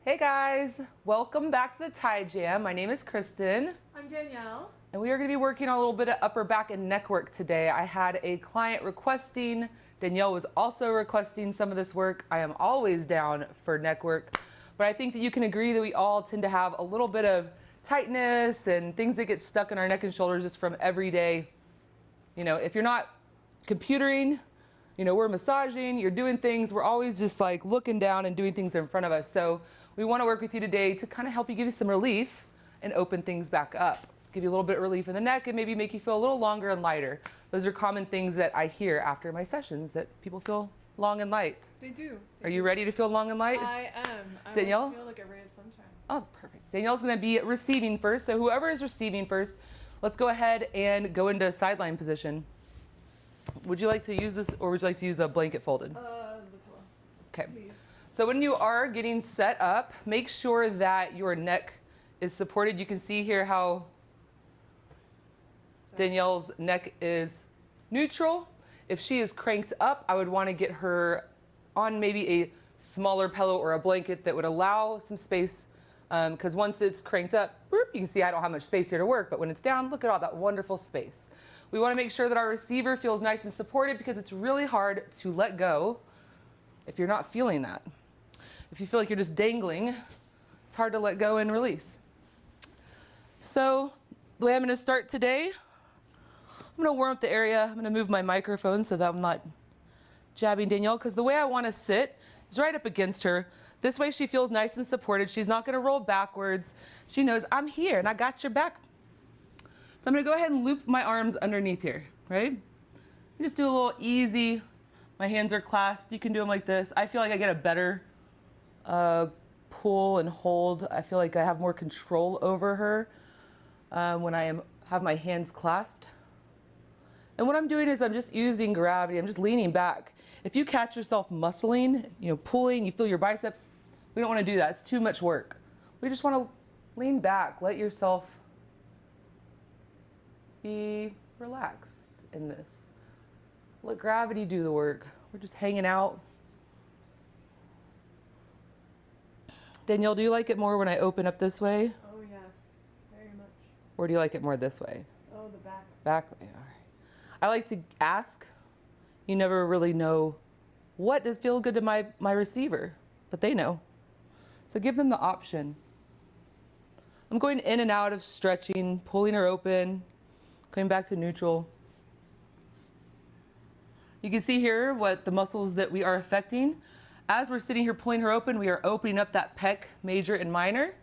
Hey guys, welcome back to the Tie Jam. My name is Kristen. I'm Danielle. And we are going to be working on a little bit of upper back and neck work today. I had a client requesting, Danielle was also requesting some of this work. I am always down for neck work, but I think that you can agree that we all tend to have a little bit of tightness and things that get stuck in our neck and shoulders just from everyday. You know, if you're not computering, you know, we're massaging, you're doing things, we're always just like looking down and doing things in front of us. So we want to work with you today to kind of help you give you some relief and open things back up. Give you a little bit of relief in the neck and maybe make you feel a little longer and lighter. Those are common things that I hear after my sessions, that people feel long and light. They do. Are you ready to feel long and light? I am. I Danielle? feel like a ray of sunshine. Oh, perfect. Danielle's going to be receiving first. So whoever is receiving first, let's go ahead and go into sideline position. Would you like to use this, or would you like to use a blanket folded? The pillow. Okay. Please. So when you are getting set up, make sure that your neck is supported. You can see here how Danielle's neck is neutral. If she is cranked up, I would want to get her on maybe a smaller pillow or a blanket that would allow some space, because once it's cranked up, you can see I don't have much space here to work, but when it's down, look at all that wonderful space. We want to make sure that our receiver feels nice and supported, because it's really hard to let go if you're not feeling that. If you feel like you're just dangling, it's hard to let go and release. So the way I'm going to start today, I'm going to warm up the area. I'm going to move my microphone so that I'm not jabbing Danielle, because the way I want to sit is right up against her. This way she feels nice and supported. She's not going to roll backwards. She knows I'm here and I got your back. So I'm going to go ahead and loop my arms underneath here, right? Just do a little easy. My hands are clasped. You can do them like this. I feel like I get a better pull and hold. I feel like I have more control over her when I have my hands clasped. And what I'm doing is I'm just using gravity. I'm just leaning back. If you catch yourself muscling, pulling, you feel your biceps, we don't want to do that. It's too much work. We just want to lean back. Let yourself be relaxed in this. Let gravity do the work. We're just hanging out. Danielle, do you like it more when I open up this way? Oh, yes. Very much. Or do you like it more this way? Oh, the back. Back way, all right. I like to ask. You never really know what does feel good to my receiver, but they know. So give them the option. I'm going in and out of stretching, pulling her open, coming back to neutral. You can see here what the muscles that we are affecting. As we're sitting here pulling her open, we are opening up that pec major and minor.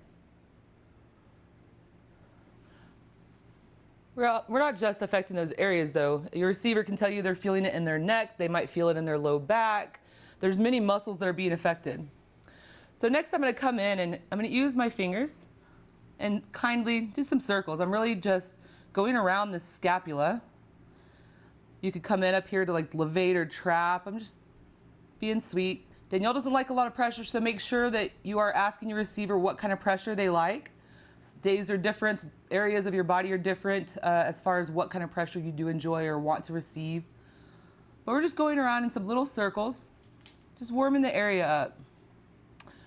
We're not just affecting those areas though. Your receiver can tell you they're feeling it in their neck. They might feel it in their low back. There's many muscles that are being affected. So next I'm going to come in and I'm going to use my fingers and kindly do some circles. I'm really just going around the scapula. You could come in up here to like levate or trap. I'm just being sweet. Danielle doesn't like a lot of pressure, so make sure that you are asking your receiver what kind of pressure they like. Days are different, areas of your body are different as far as what kind of pressure you do enjoy or want to receive. But we're just going around in some little circles, just warming the area up.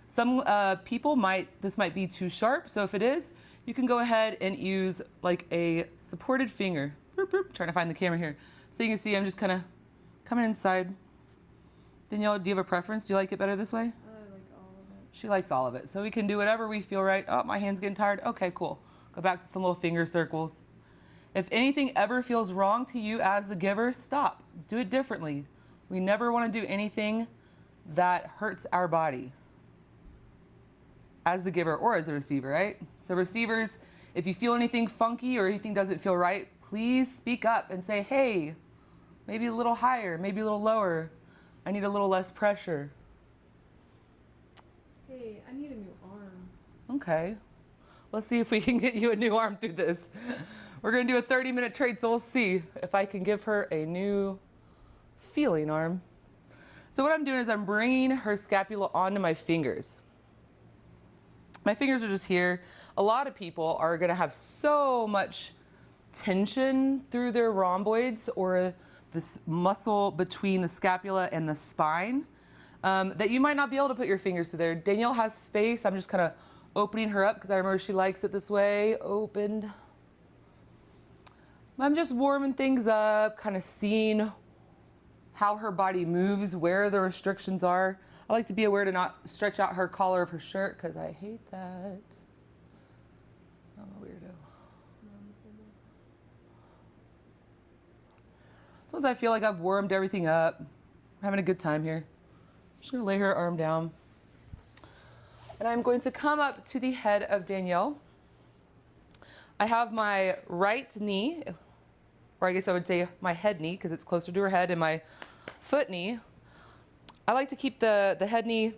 Some people this might be too sharp, so if it is, you can go ahead and use like a supported finger. Boop, boop, trying to find the camera here. So you can see I'm just kind of coming inside. Danielle, do you have a preference? Do you like it better this way? I like all of it. She likes all of it. So we can do whatever we feel right. Oh, my hand's getting tired. Okay, cool. Go back to some little finger circles. If anything ever feels wrong to you as the giver, stop. Do it differently. We never want to do anything that hurts our body as the giver or as the receiver, right? So receivers, if you feel anything funky or anything doesn't feel right, please speak up and say, hey, maybe a little higher, maybe a little lower. I need a little less pressure. Hey, I need a new arm. Okay. Let's see if we can get you a new arm through this. We're going to do a 30-minute trade, so we'll see if I can give her a new feeling arm. So what I'm doing is I'm bringing her scapula onto my fingers. My fingers are just here. A lot of people are going to have so much tension through their rhomboids or this muscle between the scapula and the spine. that you might not be able to put your fingers to there. Danielle has space. I'm just kind of opening her up because I remember she likes it this way, opened. I'm just warming things up, kind of seeing how her body moves, where the restrictions are. I like to be aware to not stretch out her collar of her shirt because I hate that. I'm a weirdo. Sometimes I feel like I've warmed everything up. I'm having a good time here. Just gonna lay her arm down. And I'm going to come up to the head of Danielle. I have my right knee, or I guess I would say my head knee because it's closer to her head, and my foot knee. I like to keep the head knee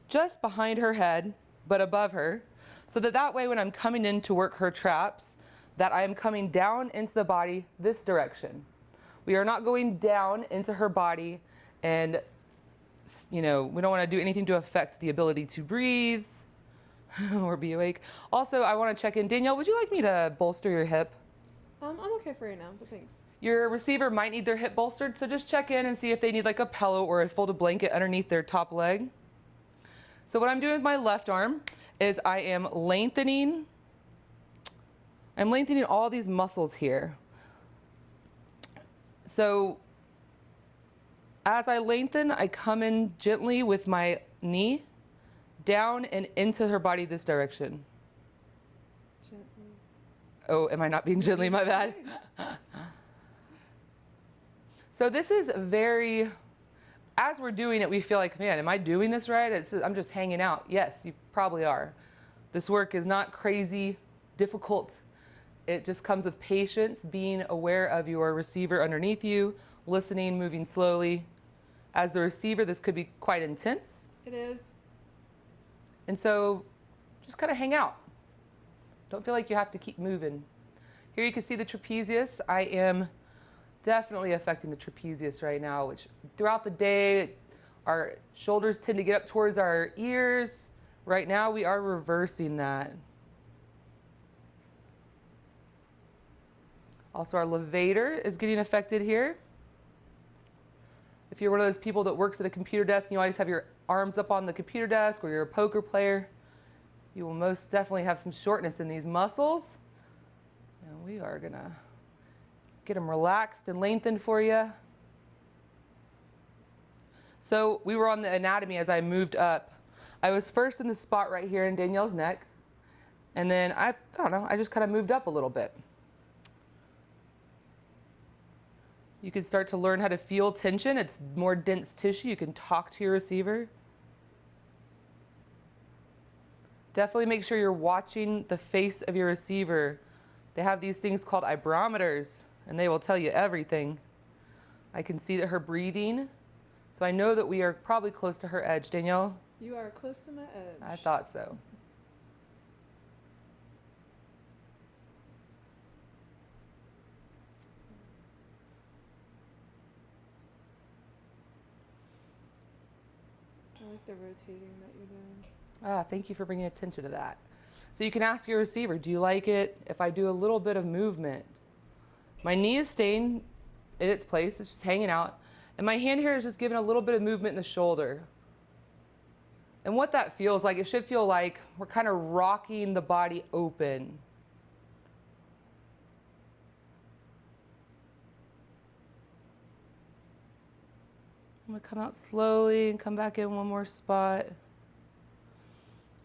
just behind her head, but above her, so that way when I'm coming in to work her traps, that I am coming down into the body this direction. We are not going down into her body, and we don't want to do anything to affect the ability to breathe or be awake. Also, I want to check in. Danielle, would you like me to bolster your hip? I'm okay for right now, but thanks. Your receiver might need their hip bolstered, so just check in and see if they need like a pillow or a folded blanket underneath their top leg. So what I'm doing with my left arm is I'm lengthening all these muscles here. So as I lengthen, I come in gently with my knee down and into her body this direction. Gently. Oh, am I not being gently? My bad. So this is as we're doing it, we feel like, man, am I doing this right? I'm just hanging out. Yes, you probably are. This work is not crazy difficult. It just comes with patience, being aware of your receiver underneath you, listening, moving slowly. As the receiver, this could be quite intense. It is. And so just kind of hang out. Don't feel like you have to keep moving. Here you can see the trapezius. I am definitely affecting the trapezius right now, which throughout the day, our shoulders tend to get up towards our ears. Right now, we are reversing that. Also, our levator is getting affected here. If you're one of those people that works at a computer desk and you always have your arms up on the computer desk, or you're a poker player, you will most definitely have some shortness in these muscles. And we are gonna get them relaxed and lengthened for you. So we were on the anatomy as I moved up. I was first in the spot right here in Danielle's neck. And then I just kind of moved up a little bit. You can start to learn how to feel tension. It's more dense tissue. You can talk to your receiver. Definitely make sure you're watching the face of your receiver. They have these things called ibrometers, and they will tell you everything. I can see that her breathing, so I know that we are probably close to her edge. Danielle? You are close to my edge. I thought so. I like the rotating that you're doing. Thank you for bringing attention to that. So you can ask your receiver, do you like it if I do a little bit of movement? My knee is staying in its place, it's just hanging out. And my hand here is just giving a little bit of movement in the shoulder. And what that feels like, it should feel like we're kind of rocking the body open. I'm gonna come out slowly and come back in one more spot.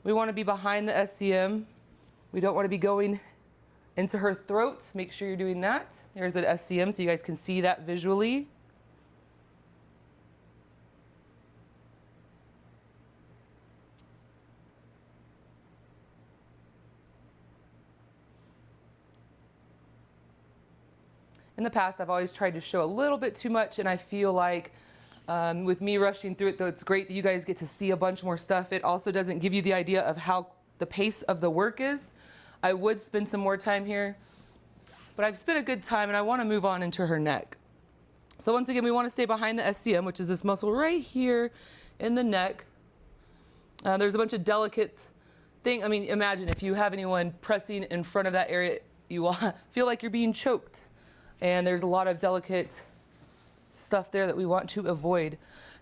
We want to be behind the SCM. We don't want to be going into her throat. Make sure you're doing that. There's an SCM so you guys can see that visually. In the past, I've always tried to show a little bit too much, and I feel like with me rushing through it, though it's great that you guys get to see a bunch more stuff, it also doesn't give you the idea of how the pace of the work is. I would spend some more time here, but I've spent a good time and I want to move on into her neck. So once again, we want to stay behind the SCM, which is this muscle right here in the neck. There's a bunch of delicate things. I mean, imagine if you have anyone pressing in front of that area, you will feel like you're being choked. And there's a lot of delicate stuff there that we want to avoid.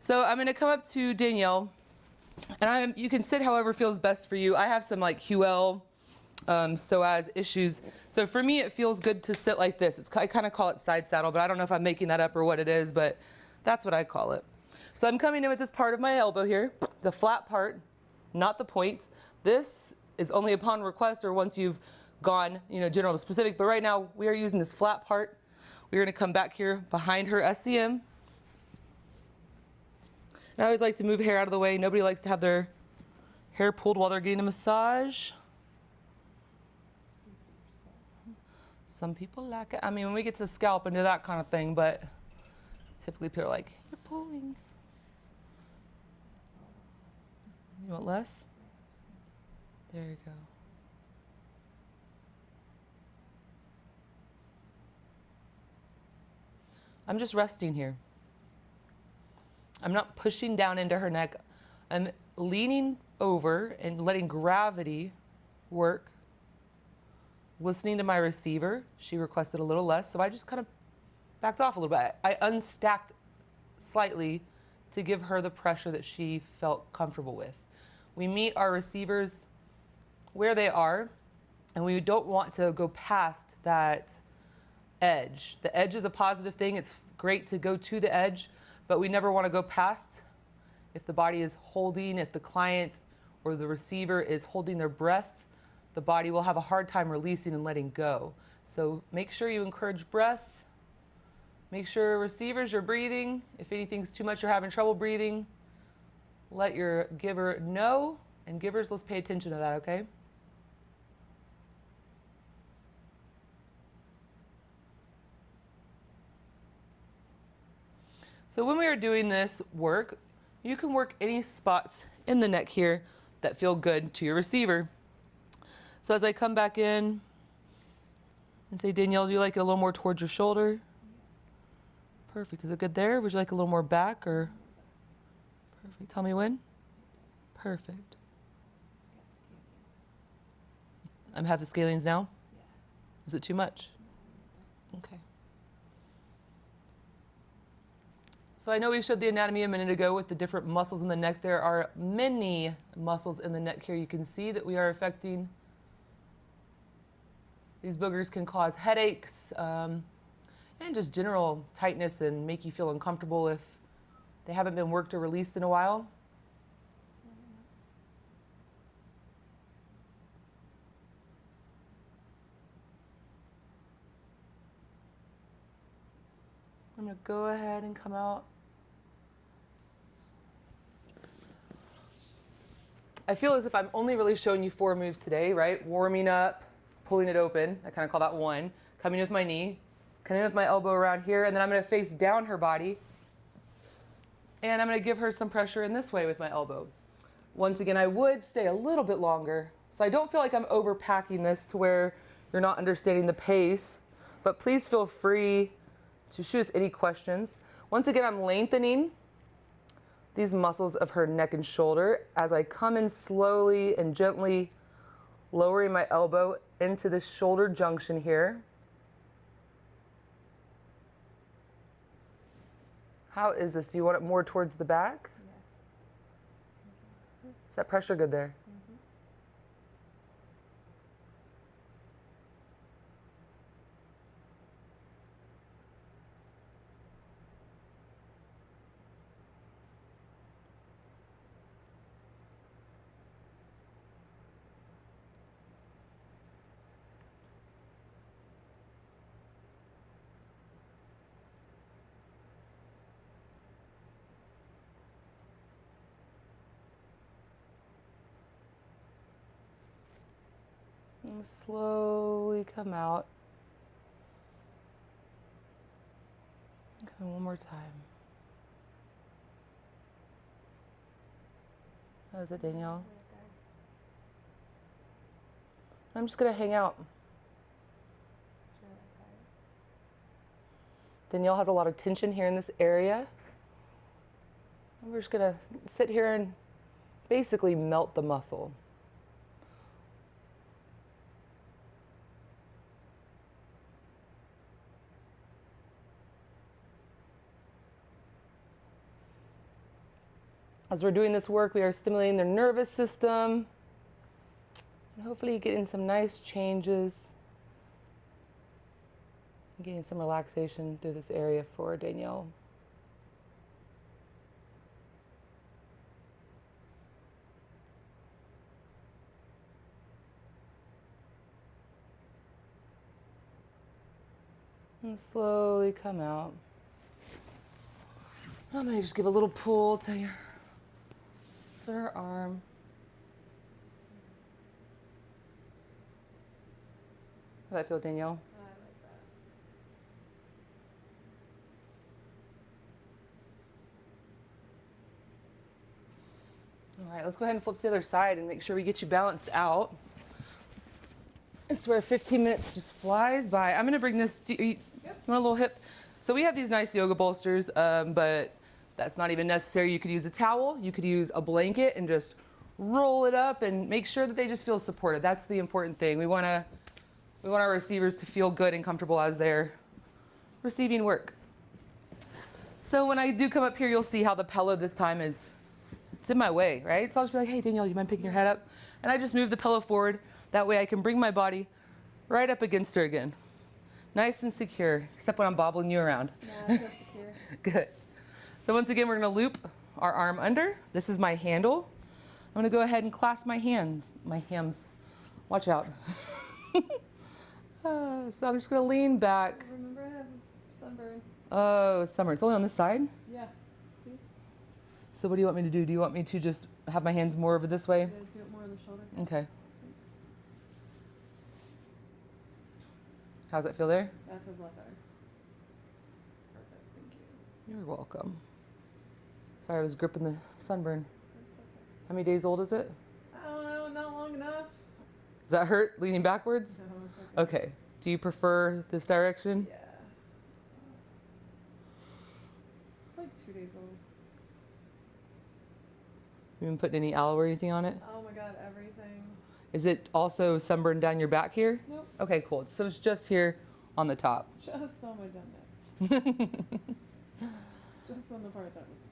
So I'm gonna come up to Danielle, and you can sit however feels best for you. I have some like Huel, psoas issues. So for me, it feels good to sit like this. I kind of call it side saddle, but I don't know if I'm making that up or what it is, but that's what I call it. So I'm coming in with this part of my elbow here, the flat part, not the point. This is only upon request or once you've gone, general to specific, but right now we are using this flat part. We're gonna come back here behind her SCM. And I always like to move hair out of the way. Nobody likes to have their hair pulled while they're getting a massage. Some people like it. I mean, when we get to the scalp and do that kind of thing, but typically people are like, you're pulling. You want less? There you go. I'm just resting here. I'm not pushing down into her neck. I'm leaning over and letting gravity work. Listening to my receiver. She requested a little less, so I just kind of backed off a little bit. I unstacked slightly to give her the pressure that she felt comfortable with. We meet our receivers where they are, and we don't want to go past that edge. The edge is a positive thing. It's great to go to the edge, but we never want to go past. If the body is holding, if the client or the receiver is holding their breath, the body will have a hard time releasing and letting go. So make sure you encourage breath. Make sure receivers are breathing. If anything's too much, you're having trouble breathing, let your giver know, and givers, let's pay attention to that, okay? So when we are doing this work, you can work any spots in the neck here that feel good to your receiver. So as I come back in and say, Danielle, do you like it a little more towards your shoulder? Perfect. Is it good there? Would you like a little more back or? Perfect. Tell me when. Perfect. I'm have the scalenes now? Is it too much? Okay. So I know we showed the anatomy a minute ago with the different muscles in the neck. There are many muscles in the neck here. You can see that we are affecting. These boogers can cause headaches and just general tightness and make you feel uncomfortable if they haven't been worked or released in a while. I'm going to go ahead and come out. I feel as if I'm only really showing you 4 moves today, right? Warming up, pulling it open. I kind of call that 1. Coming with my knee, coming with my elbow around here, and then I'm going to face down her body. And I'm going to give her some pressure in this way with my elbow. Once again, I would stay a little bit longer, so I don't feel like I'm overpacking this to where you're not understanding the pace. But please feel free to shoot us any questions. Once again, I'm lengthening these muscles of her neck and shoulder as I come in slowly and gently lowering my elbow into the shoulder junction here. How is this? Do you want it more towards the back? Yes. Is that pressure good there? And slowly come out. Okay, one more time. How is it, Danielle? I'm just going to hang out. Danielle has a lot of tension here in this area. And we're just going to sit here and basically melt the muscle. As we're doing this work, we are stimulating their nervous system and hopefully getting some nice changes, getting some relaxation through this area for Danielle. And slowly come out. I'm going to just give a little pull to her arm. How does that feel, Danielle? I like that. All right, let's go ahead and flip to the other side and make sure we get you balanced out. I swear 15 minutes just flies by. I'm going to bring this, you want a little hip? So we have these nice yoga bolsters, but that's not even necessary. You could use a towel, you could use a blanket and just roll it up and make sure that they just feel supported. That's the important thing. We want our receivers to feel good and comfortable as they're receiving work. So when I do come up here, you'll see how the pillow this time it's in my way, right? So I'll just be like, hey, Danielle, you mind picking your head up? And I just move the pillow forward. That way I can bring my body right up against her again. Nice and secure, except when I'm bobbling you around. Yeah, I feel secure. Good. So once again, we're gonna loop our arm under. This is my handle. I'm gonna go ahead and clasp my hams. Watch out. So I'm just gonna lean back. Remember, I have sunburn. Oh, summer. It's only on this side? Yeah. See? So what do you want me to do? Do you want me to just have my hands more over this way? You guys do it more on the shoulder. Okay. How's that feel there? That feels a lot better. Perfect. Thank you. You're welcome. Sorry, I was gripping the sunburn. That's okay. How many days old is it? I don't know. Not long enough. Does that hurt leaning backwards? No, it's okay. Okay. Do you prefer this direction? Yeah. It's like 2 days old. You been putting any aloe or anything on it? Oh my god, everything. Is it also sunburned down your back here? Nope. Okay, cool. So it's just here on the top. Just on my dumb neck. Just on the part that was inside.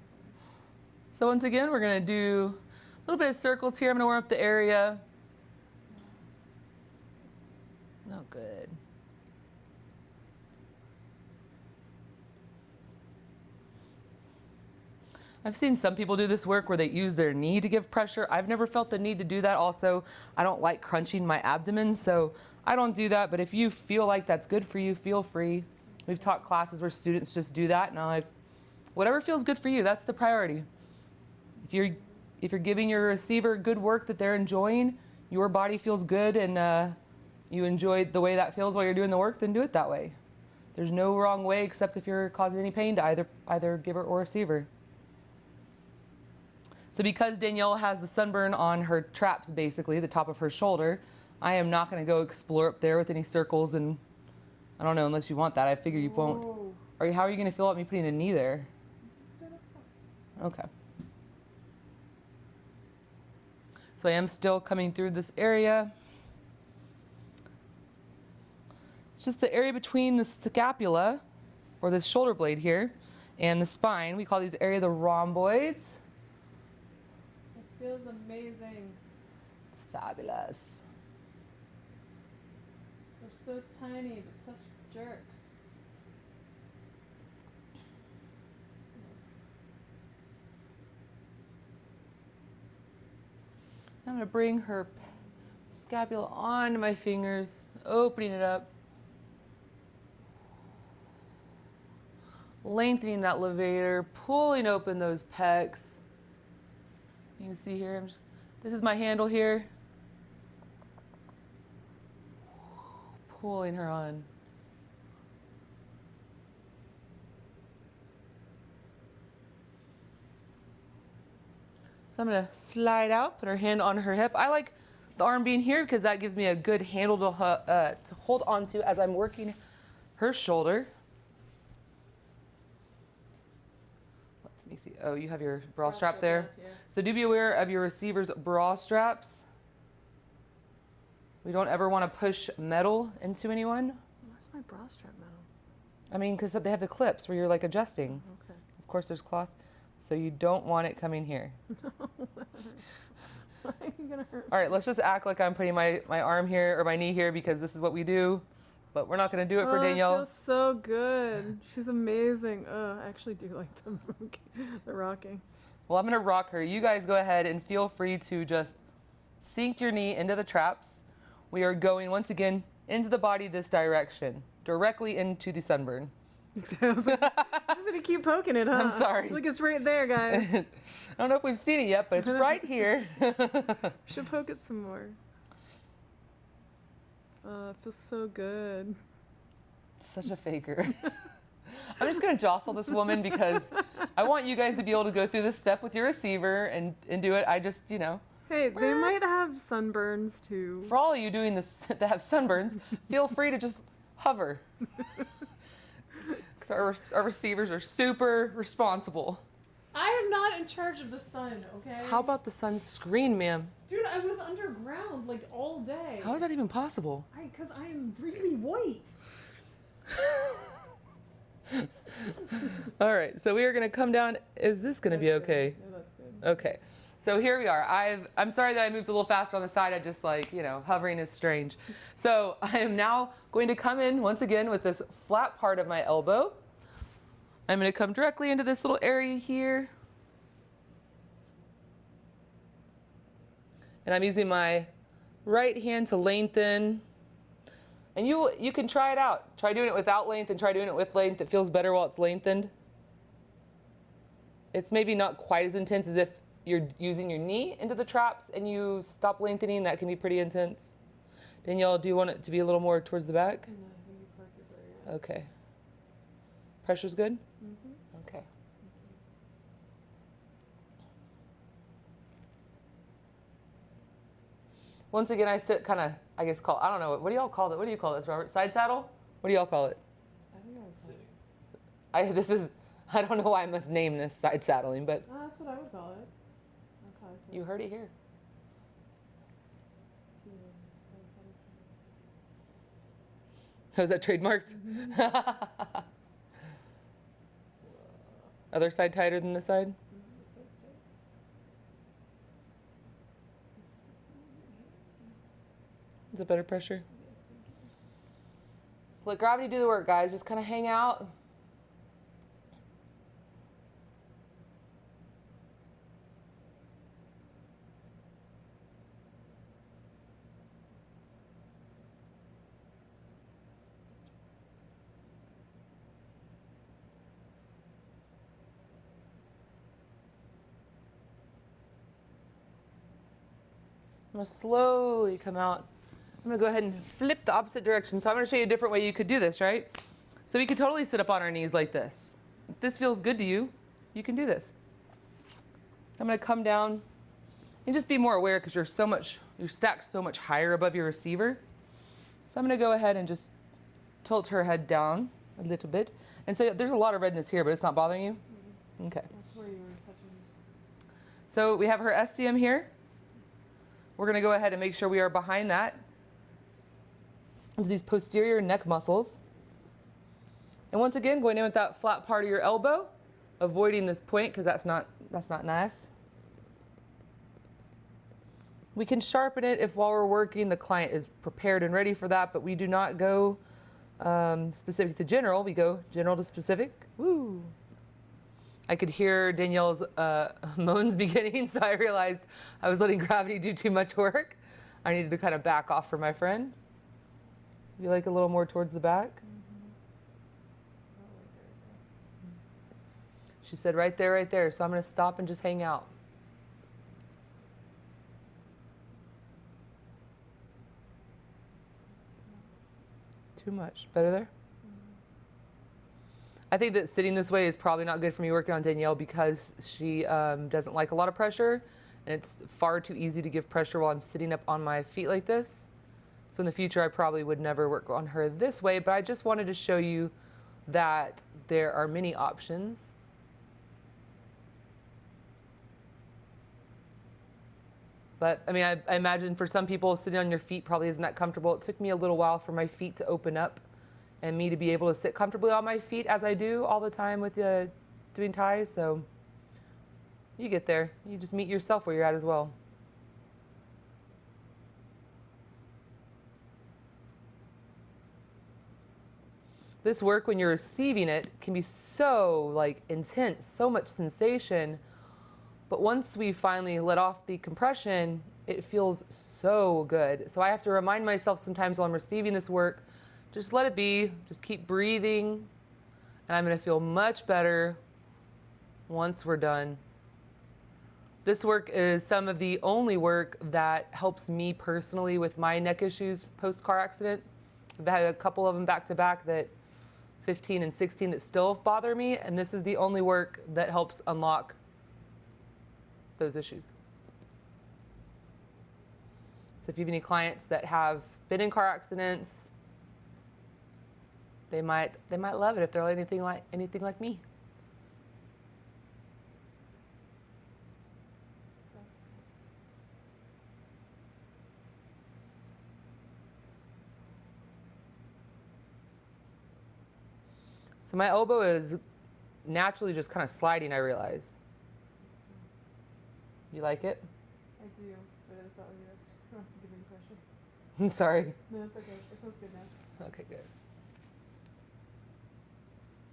So once again, we're gonna do a little bit of circles here. I'm gonna warm up the area. Oh, good. I've seen some people do this work where they use their knee to give pressure. I've never felt the need to do that. Also, I don't like crunching my abdomen, so I don't do that. But if you feel like that's good for you, feel free. We've taught classes where students just do that, and I'm like, whatever feels good for you, that's the priority. If you're giving your receiver good work that they're enjoying, your body feels good, and you enjoy the way that feels while you're doing the work, then do it that way. There's no wrong way except if you're causing any pain to either giver or receiver. So because Danielle has the sunburn on her traps, basically, the top of her shoulder, I am not going to go explore up there with any circles, and I don't know, unless you want that. I figure you won't. How are you going to feel about me putting a knee there? Okay. So I am still coming through this area. It's just the area between the scapula, or the shoulder blade here, and the spine. We call these area the rhomboids. It feels amazing. It's fabulous. They're so tiny, but such jerks. I'm going to bring her scapula onto my fingers, opening it up, lengthening that levator, pulling open those pecs. You can see here, this is my handle here. Pulling her on. So I'm gonna slide out, put her hand on her hip. I like the arm being here because that gives me a good handle to hold onto as I'm working her shoulder. Let me see. Oh, you have your bra strap there. Yeah. So do be aware of your receiver's bra straps. We don't ever want to push metal into anyone. Where's my bra strap metal? I mean, because they have the clips where you're like adjusting. Okay. Of course, there's cloth. So you don't want it coming here. Why are you gonna hurt? All right, let's just act like I'm putting my arm here or my knee here because this is what we do. But we're not going to do it for Danielle. It feels so good. She's amazing. I actually do like the rocking. Well, I'm going to rock her. You guys go ahead and feel free to just sink your knee into the traps. We are going, once again, into the body this direction, directly into the sunburn. I was like, just gonna keep poking it, huh? I'm sorry. Look, it's right there, guys. I don't know if we've seen it yet, but it's right here. Should poke it some more. It feels so good. Such a faker. I'm just going to jostle this woman because I want you guys to be able to go through this step with your receiver and do it. I just, you know. Hey, they might have sunburns too. For all of you doing this that have sunburns, feel free to just hover. Because our receivers are super responsible. I am not in charge of the sun, okay? How about the sunscreen, ma'am? Dude, I was underground like all day. How is that even possible? Because I'm really white. All right, so we are going to come down. Is this going to be okay? Yeah, that's good. Okay, so here we are. I'm sorry that I moved a little faster on the side. I just hovering is strange. So I am now going to come in once again with this flat part of my elbow. I'm going to come directly into this little area here. And I'm using my right hand to lengthen. And you can try it out. Try doing it without length and try doing it with length. It feels better while it's lengthened. It's maybe not quite as intense as if you're using your knee into the traps and you stop lengthening. That can be pretty intense. Danielle, do you want it to be a little more towards the back? No, I think you parked it there, yeah. Okay. Pressure's good? Mm-hmm. Okay. Once again, I sit kind of, I guess, I don't know, what do y'all call it? What do you call this, Robert? Side saddle? What do y'all call it? I think I would call it. I don't know why I must name this side saddling, but Oh, that's what I would call it. That's how I say you it. heard it here. Oh, is that trademarked? Other side tighter than this side? Is it better pressure? Let gravity do the work, guys. Just kind of hang out. I'm going to slowly come out. I'm going to go ahead and flip the opposite direction. So I'm going to show you a different way you could do this, right? So we could totally sit up on our knees like this. If this feels good to you, you can do this. I'm going to come down and just be more aware because you're stacked so much higher above your receiver. So I'm going to go ahead and just tilt her head down a little bit. And so there's a lot of redness here, but it's not bothering you? Mm-hmm. Okay. That's where you were touching. So we have her SCM here. We're going to go ahead and make sure we are behind that. These posterior neck muscles. And once again, going in with that flat part of your elbow, avoiding this point because that's not nice. We can sharpen it if while we're working the client is prepared and ready for that, but we do not go specific to general. We go general to specific. Woo! I could hear Danielle's moans beginning, so I realized I was letting gravity do too much work. I needed to kind of back off for my friend. You like a little more towards the back? Mm-hmm. She said right there, right there. So I'm going to stop and just hang out. Too much. Better there? I think that sitting this way is probably not good for me working on Danielle because she doesn't like a lot of pressure, and it's far too easy to give pressure while I'm sitting up on my feet like this. So in the future, I probably would never work on her this way, but I just wanted to show you that there are many options. But I mean, I imagine for some people, sitting on your feet probably isn't that comfortable. It took me a little while for my feet to open up and me to be able to sit comfortably on my feet as I do all the time with doing ties. So You get there. You just meet yourself where you're at as well. This work, when you're receiving it, can be so like intense, so much sensation. But once we finally let off the compression, it feels so good. So I have to remind myself sometimes while I'm receiving this work, just let it be, just keep breathing, and I'm gonna feel much better once we're done. This work is some of the only work that helps me personally with my neck issues post-car accident. I've had a couple of them back to back, that 15 and 16, that still bother me, and this is the only work that helps unlock those issues. So if you have any clients that have been in car accidents, they might love it if they're anything like me. So my elbow is naturally just kind of sliding, I realize. You like it? I do, but it's not really wants to give me pressure. I'm sorry. No, it's okay. It feels good now. Okay, good.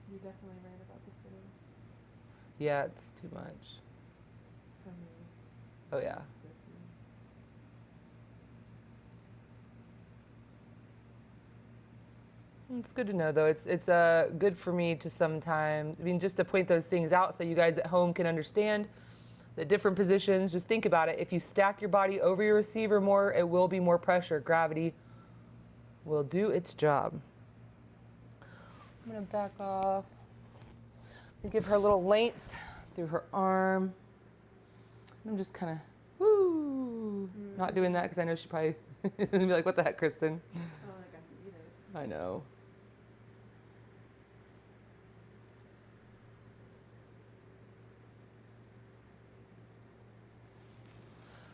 You're definitely right about this video. Yeah, it's too much. For me. Oh yeah. It's good to know, though. It's good for me to sometimes, I mean, just to point those things out so you guys at home can understand the different positions. Just think about it. If you stack your body over your receiver more, it will be more pressure. Gravity will do its job. I'm going to back off and give her a little length through her arm. I'm just kind of, not doing that because I know she probably is going to be like, what the heck, Kristen? I don't think I can eat it. I know.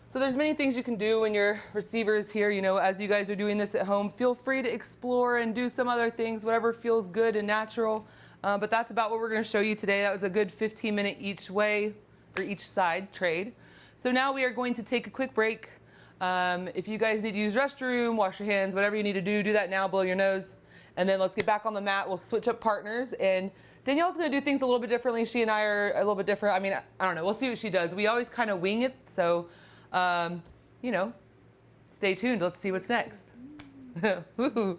So there's many things you can do when your receiver is here. You know, as you guys are doing this at home, feel free to explore and do some other things, whatever feels good and natural. But that's about what we're going to show you today. That was a good 15-minute each way, or each side trade. So now we are going to take a quick break. If you guys need to use restroom, wash your hands, whatever you need to do that now, blow your nose. And then let's get back on the mat. We'll switch up partners. And Danielle's going to do things a little bit differently. She and I are a little bit different. I mean, I don't know. We'll see what she does. We always kind of wing it. So, you know, stay tuned. Let's see what's next. Woohoo.